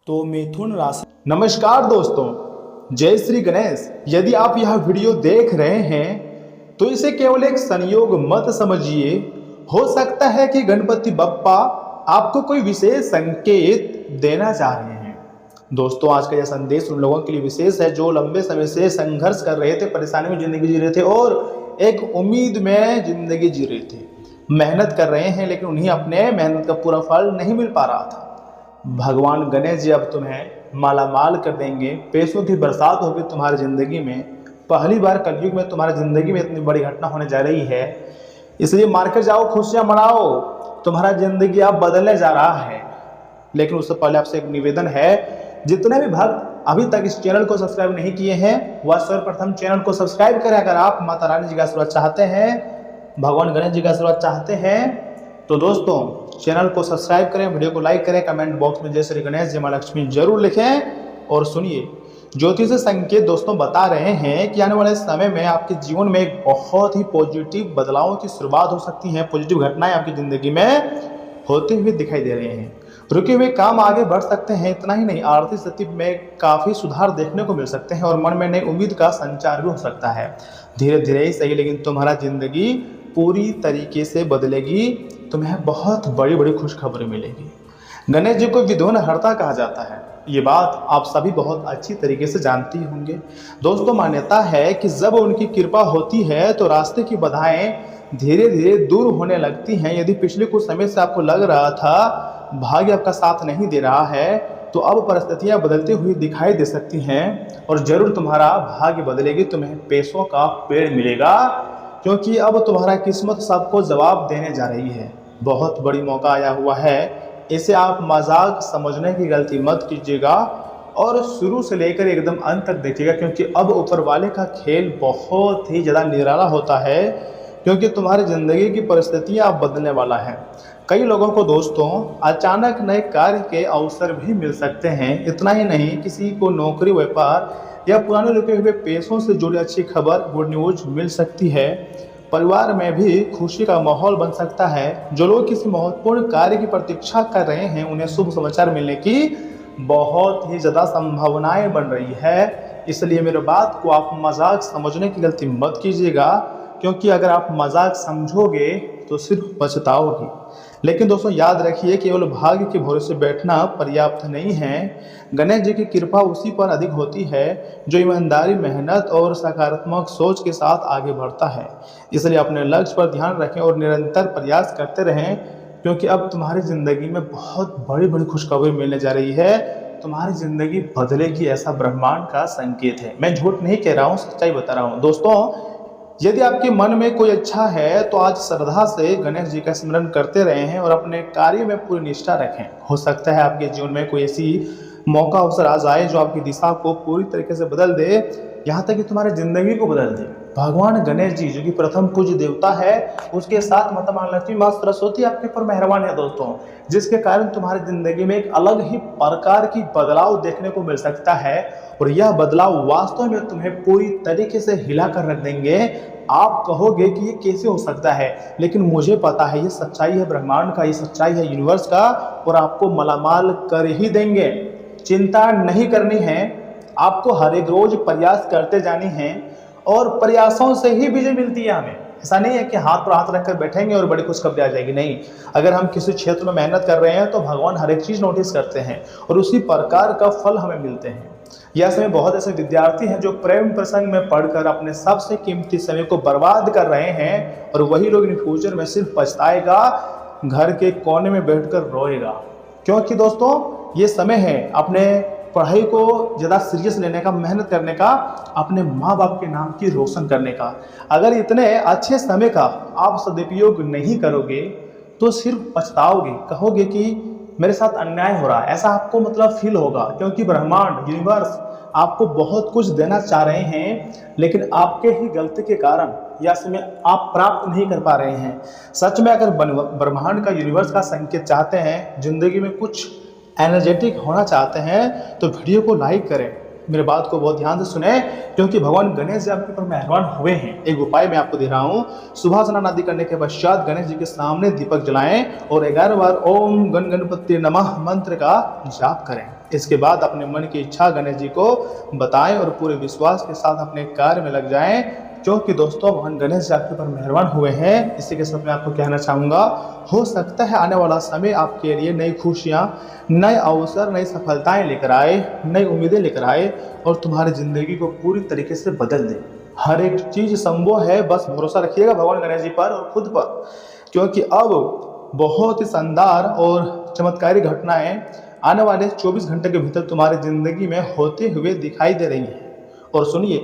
तो मिथुन राशि। नमस्कार दोस्तों, जय श्री गणेश। यदि आप यह वीडियो देख रहे हैं तो इसे केवल एक संयोग मत समझिए। हो सकता है कि गणपति बप्पा आपको कोई विशेष संकेत देना चाह रहे हैं। दोस्तों, आज का यह संदेश उन लोगों के लिए विशेष है जो लंबे समय से संघर्ष कर रहे थे, परेशानी में जिंदगी जी रहे थे और एक उम्मीद में जिंदगी जी रहे थे। मेहनत कर रहे हैं लेकिन उन्हें अपने मेहनत का पूरा फल नहीं मिल पा रहा था। भगवान गणेश जी अब तुम्हें मालामाल कर देंगे, पैसों की बरसात होगी तुम्हारी जिंदगी में। पहली बार कलयुग में तुम्हारी जिंदगी में इतनी बड़ी घटना होने जा रही है, इसलिए मार्केट जाओ, खुशियां मनाओ, तुम्हारा जिंदगी अब बदलने जा रहा है। लेकिन उससे पहले आपसे एक निवेदन है, जितने भी भक्त अभी तक इस चैनल को सब्सक्राइब नहीं किए हैं वह सर्वप्रथम चैनल को सब्सक्राइब करें। अगर आप माता रानी जी का आशीर्वाद चाहते हैं, भगवान गणेश जी का आशीर्वाद चाहते हैं तो दोस्तों चैनल को सब्सक्राइब करें, वीडियो को लाइक करें, कमेंट बॉक्स में जय श्री गणेश जय मां लक्ष्मी जरूर लिखें। और सुनिए, ज्योतिष संकेत दोस्तों बता रहे हैं कि आने वाले समय में आपके जीवन में एक बहुत ही पॉजिटिव बदलावों की शुरुआत हो सकती है। पॉजिटिव घटनाएं आपकी जिंदगी में होते हुए दिखाई दे रहे हैं। रुके हुए काम आगे बढ़ सकते हैं। इतना ही नहीं, आर्थिक स्थिति में काफी सुधार देखने को मिल सकते हैं और मन में नई उम्मीद का संचार भी हो सकता है। धीरे धीरे ही सही, लेकिन तुम्हारा जिंदगी पूरी तरीके से बदलेगी। तुम्हें बहुत बड़ी बड़ी खुशखबरी मिलेगी। गणेश जी को विघ्नहर्ता कहा जाता है, ये बात आप सभी बहुत अच्छी तरीके से जानती होंगे। दोस्तों, मान्यता है कि जब उनकी कृपा होती है तो रास्ते की बाधाएं धीरे धीरे दूर होने लगती हैं। यदि पिछले कुछ समय से आपको लग रहा था भाग्य आपका साथ नहीं दे रहा है, तो अब परिस्थितियां बदलती हुई दिखाई दे सकती हैं और जरूर तुम्हारा भाग्य बदलेगी। तुम्हें पैसों का पेड़ मिलेगा, क्योंकि अब तुम्हारा किस्मत सबको जवाब देने जा रही है। बहुत बड़ी मौका आया हुआ है, इसे आप मजाक समझने की गलती मत कीजिएगा और शुरू से लेकर एकदम अंत तक देखिएगा, क्योंकि अब ऊपर वाले का खेल बहुत ही ज़्यादा निराला होता है। क्योंकि तुम्हारी ज़िंदगी की परिस्थितियाँ अब बदलने वाला है। कई लोगों को दोस्तों अचानक नए कार्य के अवसर भी मिल सकते हैं। इतना ही नहीं, किसी को नौकरी, व्यापार या पुराने रुके हुए पैसों से जुड़ी अच्छी खबर, गुड न्यूज मिल सकती है। परिवार में भी खुशी का माहौल बन सकता है। जो लोग किसी महत्वपूर्ण कार्य की प्रतीक्षा कर रहे हैं, उन्हें शुभ समाचार मिलने की बहुत ही ज़्यादा संभावनाएं बन रही है। इसलिए मेरे बात को आप मजाक समझने की गलती मत कीजिएगा, क्योंकि अगर आप मजाक समझोगे तो सिर्फ पछताओगे। लेकिन दोस्तों याद रखिए, केवल भाग्य के भरोसे बैठना पर्याप्त नहीं है। गणेश जी की कृपा उसी पर अधिक होती है जो ईमानदारी, मेहनत और सकारात्मक सोच के साथ आगे बढ़ता है। इसलिए अपने लक्ष्य पर ध्यान रखें और निरंतर प्रयास करते रहें, क्योंकि अब तुम्हारी ज़िंदगी में बहुत बड़ी बड़ी खुशखबरी मिलने जा रही है। तुम्हारी ज़िंदगी बदलेगी, ऐसा ब्रह्मांड का संकेत है। मैं झूठ नहीं कह रहा हूँ, सच्चाई बता रहा हूँ। दोस्तों, यदि आपके मन में कोई इच्छा है तो आज श्रद्धा से गणेश जी का स्मरण करते रहें और अपने कार्य में पूरी निष्ठा रखें। हो सकता है आपके जीवन में कोई ऐसी मौका अवसर आ जाए जो आपकी दिशा को पूरी तरीके से बदल दे, यहाँ तक कि तुम्हारी जिंदगी को बदल दे। भगवान गणेश जी जो कि प्रथम पूज्य देवता है, उसके साथ माता महालक्ष्मी, माँ सरस्वती आपके ऊपर मेहरबान है दोस्तों, जिसके कारण तुम्हारी जिंदगी में एक अलग ही प्रकार की बदलाव देखने को मिल सकता है। और यह बदलाव वास्तव में तुम्हें पूरी तरीके से हिला कर रख देंगे। आप कहोगे कि ये कैसे हो सकता है, लेकिन मुझे पता है ये सच्चाई है ब्रह्मांड का, ये सच्चाई है यूनिवर्स का, और आपको मालामाल कर ही देंगे। चिंता नहीं करनी है, आपको हर एक रोज प्रयास करते जानी है और प्रयासों से ही विजय मिलती है हमें। ऐसा नहीं है कि हाथ पर हाथ रखकर बैठेंगे और बड़ी खुशखबरी आ जाएगी, नहीं। अगर हम किसी क्षेत्र में मेहनत कर रहे हैं तो भगवान हर एक चीज़ नोटिस करते हैं और उसी प्रकार का फल हमें मिलते हैं। यह समय बहुत ऐसे विद्यार्थी हैं जो प्रेम प्रसंग में पढ़कर अपने सबसे कीमती समय को बर्बाद कर रहे हैं, और वही लोग इन फ्यूचर में सिर्फ पछताएगा, घर के कोने में बैठकर रोएगा। क्योंकि दोस्तों ये समय है अपने पढ़ाई को ज़्यादा सीरियस लेने का, मेहनत करने का, अपने माँ बाप के नाम की रोशन करने का। अगर इतने अच्छे समय का आप सदुपयोग नहीं करोगे तो सिर्फ पछताओगे, कहोगे कि मेरे साथ अन्याय हो रहा है, ऐसा आपको मतलब फील होगा। क्योंकि ब्रह्मांड, यूनिवर्स आपको बहुत कुछ देना चाह रहे हैं, लेकिन आपके ही गलती के कारण यह समय आप प्राप्त नहीं कर पा रहे हैं। सच में अगर ब्रह्मांड का, यूनिवर्स का संकेत चाहते हैं, जिंदगी में कुछ एनर्जेटिक होना चाहते हैं, तो वीडियो को लाइक करें, मेरे बात को बहुत ध्यान से सुने, क्योंकि भगवान गणेश जी आपके ऊपर मेहरबान हुए हैं। एक उपाय मैं आपको दे रहा हूँ। सुबह स्नान आदि करने के पश्चात गणेश जी के सामने दीपक जलाएं और 11 बार ओम गण गणपति नमः मंत्र का जाप करें। इसके बाद अपने मन की इच्छा गणेश जी को बताएं और पूरे विश्वास के साथ अपने कार्य में लग जाएं, क्योंकि दोस्तों भगवान गणेश जी आपके ऊपर मेहरबान हुए हैं। इसी के साथ मैं आपको कहना चाहूँगा, हो सकता है आने वाला समय आपके लिए नई खुशियाँ, नए अवसर, नई सफलताएं लेकर आए, नई उम्मीदें लेकर आए और तुम्हारी ज़िंदगी को पूरी तरीके से बदल दे। हर एक चीज़ संभव है, बस भरोसा रखिएगा भगवान गणेश जी पर और खुद पर, क्योंकि अब बहुत ही शानदार और चमत्कारी घटनाएं आने वाले 24 घंटे के भीतर तुम्हारी ज़िंदगी में होते हुए दिखाई दे रही हैं। और सुनिए,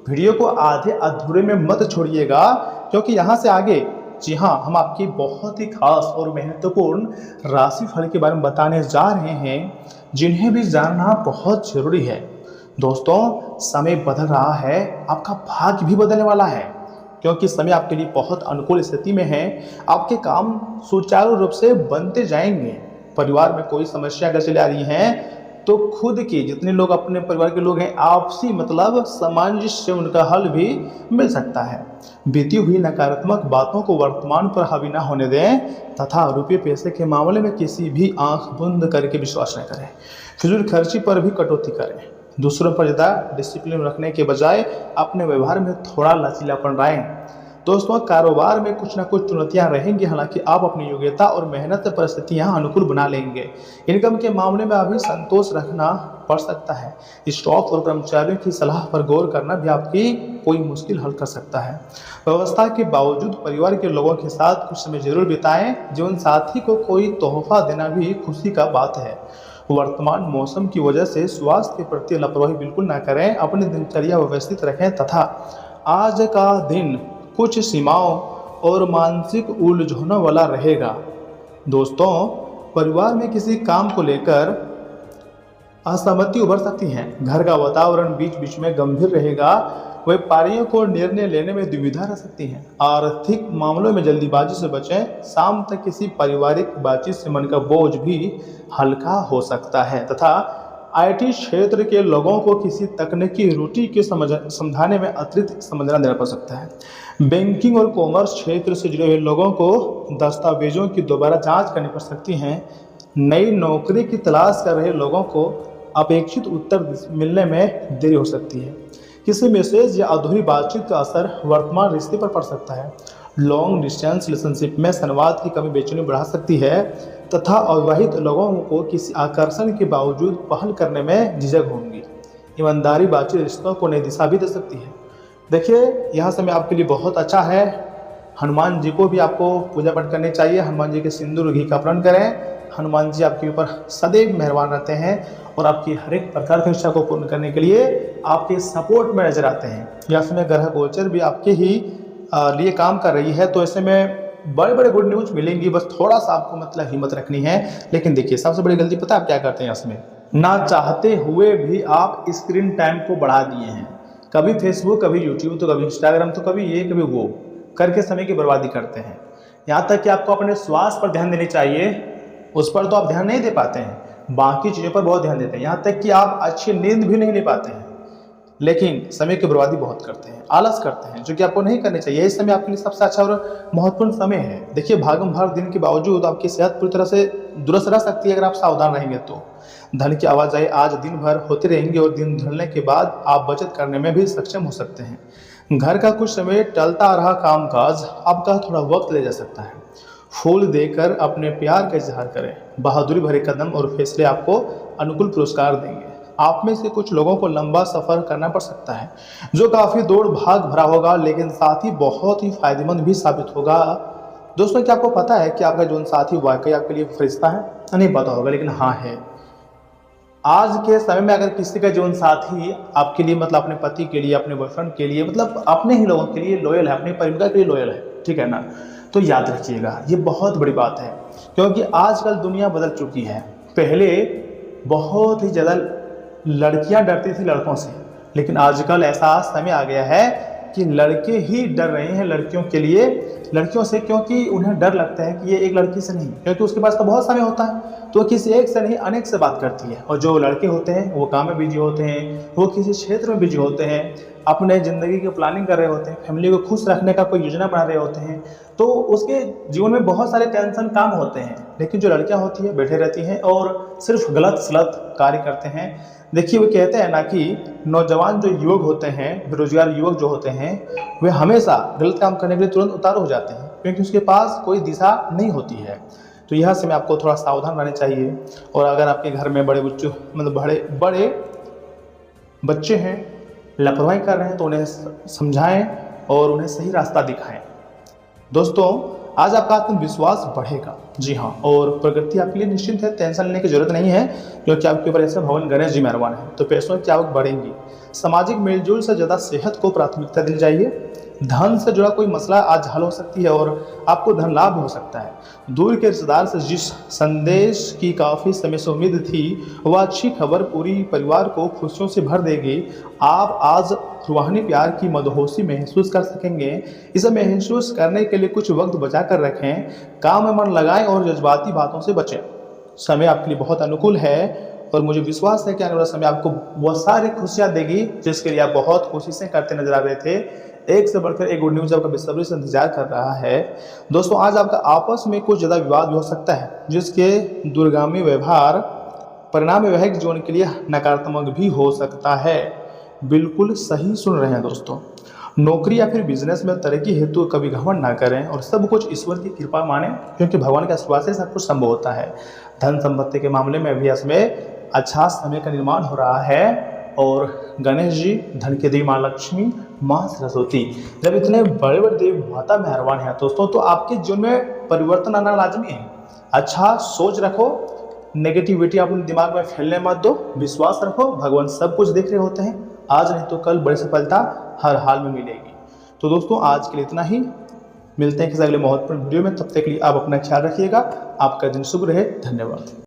वीडियो को आधे अधूरे में मत छोड़िएगा, क्योंकि यहाँ से आगे जी हाँ हम आपकी बहुत ही खास और महत्वपूर्ण राशि फल के बारे में बताने जा रहे हैं, जिन्हें भी जानना बहुत जरूरी है। दोस्तों समय बदल रहा है, आपका भाग्य भी बदलने वाला है, क्योंकि समय आपके लिए बहुत अनुकूल स्थिति में है। आपके काम सुचारू रूप से बनते जाएंगे। परिवार में कोई समस्या अगर चली आ रही है तो खुद के जितने लोग अपने परिवार के लोग हैं, आपसी मतलब सामंजस्य से उनका हल भी मिल सकता है। बीती हुई नकारात्मक बातों को वर्तमान पर हावी न होने दें तथा रुपये पैसे के मामले में किसी भी आंख बंद करके विश्वास न करें। फिजूल खर्ची पर भी कटौती करें। दूसरों पर ज़्यादा डिसिप्लिन रखने के बजाय अपने व्यवहार में थोड़ा लचीलापन लाएं। दोस्तों कारोबार में कुछ ना कुछ चुनौतियां रहेंगी, हालांकि आप अपनी योग्यता और मेहनत से परिस्थितियां अनुकूल बना लेंगे। इनकम के मामले में अभी संतोष रखना पड़ सकता है। स्टॉक और कर्मचारियों की सलाह पर गौर करना भी आपकी कोई मुश्किल हल कर सकता है। व्यवस्था के बावजूद परिवार के लोगों के साथ कुछ समय जरूर बिताएं। जीवन साथी को कोई तोहफा देना भी खुशी का बात है। वर्तमान मौसम की वजह से स्वास्थ्य के प्रति लापरवाही बिल्कुल ना करें। अपनी दिनचर्या व्यवस्थित रखें तथा आज का दिन कुछ सीमाओं और मानसिक उलझनों वाला रहेगा। दोस्तों परिवार में किसी काम को लेकर असहमति उभर सकती है। घर का वातावरण बीच बीच में गंभीर रहेगा। व्यापारियों को निर्णय लेने में दुविधा रह सकती है। आर्थिक मामलों में जल्दीबाजी से बचें। शाम तक किसी पारिवारिक बातचीत से मन का बोझ भी हल्का हो सकता है तथा आईटी क्षेत्र के लोगों को किसी तकनीकी त्रुटि के समझाने में अतिरिक्त समझना देना पड़ सकता है। बैंकिंग और कॉमर्स क्षेत्र से जुड़े हुए लोगों को दस्तावेजों की दोबारा जांच करनी पड़ सकती है। नई नौकरी की तलाश कर रहे लोगों को अपेक्षित उत्तर मिलने में देरी हो सकती है। किसी मैसेज या अधूरी बातचीत का असर वर्तमान रिश्ते पर पड़ सकता है। लॉन्ग डिस्टेंस रिलेशनशिप में संवाद की कमी बेचैनी बढ़ा सकती है तथा अविवाहित लोगों को किसी आकर्षण के बावजूद पहल करने में झिझक होंगी। ईमानदारी बातचीत रिश्तों को नई दिशा भी दे सकती है। देखिए यह समय आपके लिए बहुत अच्छा है। हनुमान जी को भी आपको पूजा पाठ करनी चाहिए। हनुमान जी के सिंदूर घी का अपहरण करें। हनुमान जी आपके ऊपर सदैव मेहरबान रहते हैं और आपकी हर एक प्रकार की इच्छा को पूर्ण करने के लिए आपके सपोर्ट में नजर आते हैं। यह समय ग्रह गोचर भी आपके ही लिए काम कर रही है, तो ऐसे में बड़े बड़े गुड न्यूज मिलेंगी। बस थोड़ा सा आपको मतलब हिम्मत रखनी है। लेकिन देखिए सबसे बड़ी गलती पता है आप क्या करते हैं इसमें, ना चाहते हुए भी आप स्क्रीन टाइम को बढ़ा दिए हैं। कभी फेसबुक, कभी यूट्यूब, तो कभी इंस्टाग्राम, तो कभी ये कभी वो करके समय की बर्बादी करते हैं। यहाँ तक कि आपको अपने स्वास्थ्य पर ध्यान देनी चाहिए, उस पर तो आप ध्यान नहीं दे पाते हैं। बाकी चीज़ों पर बहुत ध्यान देते हैं। यहाँ तक कि आप अच्छी नींद भी नहीं ले पाते हैं, लेकिन समय की बर्बादी बहुत करते हैं, आलस करते हैं, जो कि आपको नहीं करनी चाहिए। इस समय आपके लिए सबसे अच्छा और महत्वपूर्ण समय है। देखिए भागम भाग दिन के बावजूद आपकी सेहत पूरी तरह से दुरुस्त रह सकती है अगर आप सावधान रहेंगे तो। धन की आवाजाही आज दिन भर होती रहेंगी और दिन ढलने के बाद आप बचत करने में भी सक्षम हो सकते हैं। घर का कुछ समय टलता आ रहा कामकाज आपका थोड़ा वक्त ले जा सकता है। फूल देकर अपने प्यार का इजहार करें। बहादुरी भरे कदम और फैसले आपको अनुकूल पुरस्कार देंगे। आप में से कुछ लोगों को लंबा सफ़र करना पड़ सकता है, जो काफ़ी दौड़ भाग भरा होगा, लेकिन साथ ही बहुत ही फायदेमंद भी साबित होगा। दोस्तों क्या आपको पता है कि आपका जीवन साथी वाकई आपके लिए फरिश्ता है? नहीं पता होगा, लेकिन हाँ है। आज के समय में अगर किसी का जीवन साथी आपके लिए मतलब अपने पति के लिए, अपने बॉयफ्रेंड के लिए, मतलब अपने ही लोगों के लिए लॉयल है, अपने परिवार के लिए लॉयल है, ठीक है ना, तो याद रखिएगा ये बहुत बड़ी बात है। क्योंकि आजकल दुनिया बदल चुकी है। पहले बहुत ही ज़्यादा लड़कियां डरती थी लड़कों से, लेकिन आजकल ऐसा समय आ गया है कि लड़के ही डर रहे हैं लड़कियों के लिए, लड़कियों से, क्योंकि उन्हें डर लगता है कि ये एक लड़की से नहीं, क्योंकि उसके पास तो बहुत समय होता है, तो किसी एक से नहीं अनेक से बात करती है। और जो लड़के होते हैं वो काम में बिजी होते हैं, वो किसी क्षेत्र में बिजी होते हैं, अपने ज़िंदगी की प्लानिंग कर रहे होते हैं, फैमिली को खुश रखने का कोई योजना बना रहे होते हैं, तो उसके जीवन में बहुत सारे टेंशन काम होते हैं। लेकिन जो लड़कियां होती है बैठे रहती हैं और सिर्फ गलत सलत कार्य करते हैं। देखिए वो कहते हैं ना कि नौजवान जो युवक होते हैं, बेरोजगार युवक जो होते हैं, वे हमेशा गलत काम करने के लिए तुरंत उतारू हो जाते हैं, क्योंकि उसके पास कोई दिशा नहीं होती है। तो यह समय आपको थोड़ा सावधान रहना चाहिए। और अगर आपके घर में बड़े बच्चों मतलब बड़े बच्चे हैं, लापरवाही कर रहे हैं, तो उन्हें समझाएं और उन्हें सही रास्ता दिखाएं। दोस्तों आज आपका आत्मविश्वास बढ़ेगा, जी हाँ, और प्रगति आपके लिए निश्चित है, टेंशन लेने की जरूरत नहीं है, क्योंकि आपके ऊपर ऐसे भगवान गणेश जी मेहरबान है। तो पैसों की आवक बढ़ेंगी। सामाजिक मेलजोल से ज़्यादा सेहत को प्राथमिकता दी जाइए। धन से जुड़ा कोई मसला आज हल हो सकती है और आपको धन लाभ हो सकता है। दूर के रिश्तेदार से जिस संदेश की काफ़ी समय से उम्मीद थी, वह अच्छी खबर पूरी परिवार को खुशियों से भर देगी। आप आज रूहानी प्यार की मदहोशी महसूस कर सकेंगे। इसे महसूस करने के लिए कुछ वक्त बचा कर रखें, काम में मन लगाएं और जज्बाती बातों से बचें। समय आपके लिए बहुत अनुकूल है और मुझे विश्वास है कि आने वाला समय आपको बहुत सारी खुशियाँ देगी, जिसके लिए आप बहुत कोशिशें करते नजर आ रहे थे। एक से बढ़कर एक गुड न्यूज़ आपका बेसब्री से इंतजार कर रहा है। दोस्तों आज आपका आपस में कुछ ज़्यादा विवाद भी हो सकता है, जिसके दूरगामी व्यवहार परिणाम वैवाहिक जीवन के लिए नकारात्मक भी हो सकता है। बिल्कुल सही सुन रहे हैं दोस्तों। नौकरी या फिर बिजनेस में तरक्की हेतु कभी घमंड ना करें और सब कुछ ईश्वर की कृपा माने, क्योंकि भगवान के आशीर्वाद से सब कुछ संभव होता है। धन संपत्ति के मामले में भी इसमें अच्छा समय का निर्माण हो रहा है। और गणेश जी, धन के देवी माँ लक्ष्मी, माँ सरस्वती, जब इतने बड़े बड़े देव माता मेहरबान हैं दोस्तों, तो आपके जीवन में परिवर्तन आना लाजमी है। अच्छा सोच रखो, नेगेटिविटी अपने दिमाग में फैलने मत दो, विश्वास रखो, भगवान सब कुछ देख रहे होते हैं। आज नहीं तो कल बड़ी सफलता हर हाल में मिलेगी। तो दोस्तों आज के लिए इतना ही, मिलते हैं किसी अगले महत्वपूर्ण वीडियो में। तब तक के लिए आप अपना ख्याल रखिएगा। आपका दिन शुभ रहे। धन्यवाद।